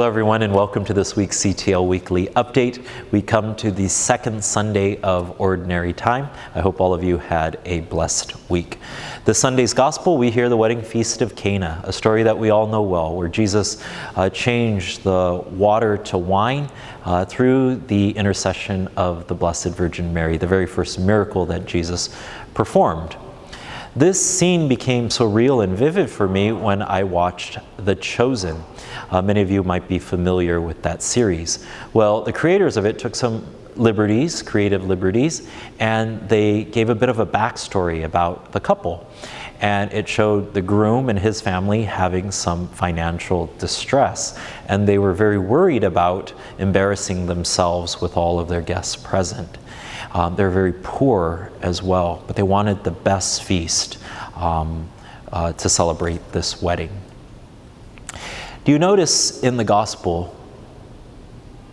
everyone, and welcome to this week's CTL Weekly Update. We come to the second Sunday of Ordinary Time. I hope all of you had a blessed week. This Sunday's Gospel, we hear the wedding feast of Cana, a story that we all know well, where Jesus changed the water to wine through the intercession of the Blessed Virgin Mary, the very first miracle that Jesus performed. This scene became so real and vivid for me when I watched The Chosen. Many of you might be familiar with that series. Well, the creators of it took some liberties, creative liberties, and they gave a bit of a backstory about the couple. And it showed the groom and his family having some financial distress, and they were very worried about embarrassing themselves with all of their guests present. They're very poor as well, but they wanted the best feast to celebrate this wedding. Do you notice in the gospel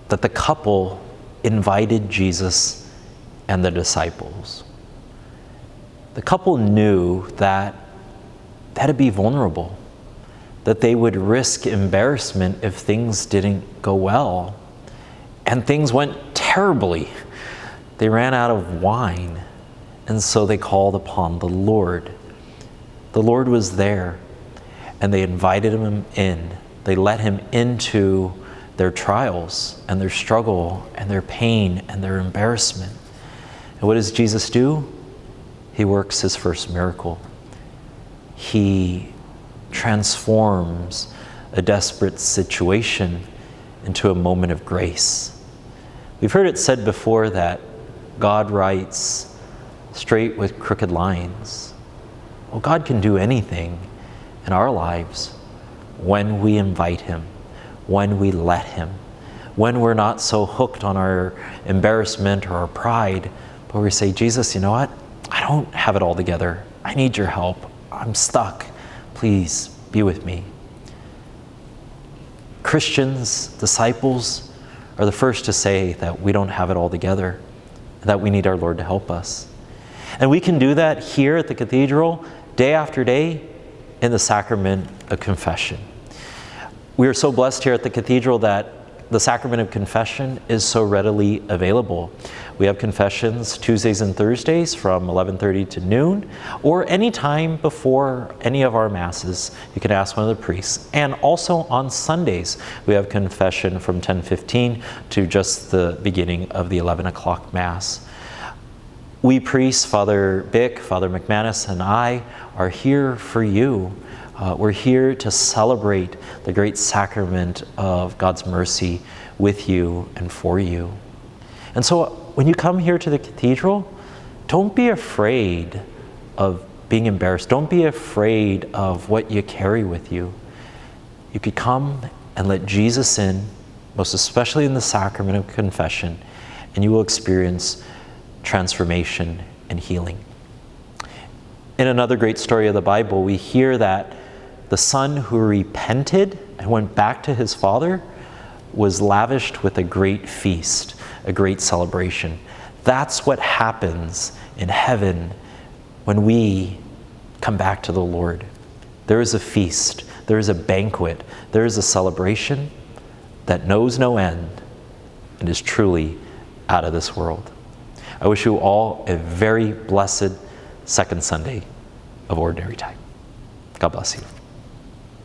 that the couple invited Jesus and the disciples? The couple knew that they had to be vulnerable, that they would risk embarrassment if things didn't go well. And things went terribly. They ran out of wine, and so they called upon the Lord. The Lord was there, and they invited him in. They let him into their trials and their struggle and their pain and their embarrassment. And what does Jesus do? He works his first miracle. He transforms a desperate situation into a moment of grace. We've heard it said before that God writes straight with crooked lines. Well, God can do anything in our lives when we invite him, when we let him, when we're not so hooked on our embarrassment or our pride, but we say, Jesus, you know what? I don't have it all together. I need your help. I'm stuck. Please be with me. Christians, disciples, are the first to say that we don't have it all together, that we need our Lord to help us. And we can do that here at the Cathedral, day after day, in the Sacrament of Confession. We are so blessed here at the Cathedral that the Sacrament of Confession is so readily available. We have confessions Tuesdays and Thursdays from 11:30 to noon, or any time before any of our Masses. You can ask one of the priests. And also on Sundays, we have confession from 10:15 to just the beginning of the 11 o'clock Mass. We priests, Father Bick, Father McManus, and I are here for you. We're here to celebrate the great sacrament of God's mercy with you and for you. And so when you come here to the Cathedral, don't be afraid of being embarrassed. Don't be afraid of what you carry with you. You could come and let Jesus in, most especially in the Sacrament of Confession, and you will experience transformation and healing. In another great story of the Bible, we hear that the son who repented and went back to his father was lavished with a great feast, a great celebration. That's what happens in heaven when we come back to the Lord. There is a feast, there is a banquet, there is a celebration that knows no end and is truly out of this world. I wish you all a very blessed second Sunday of Ordinary Time. God bless you.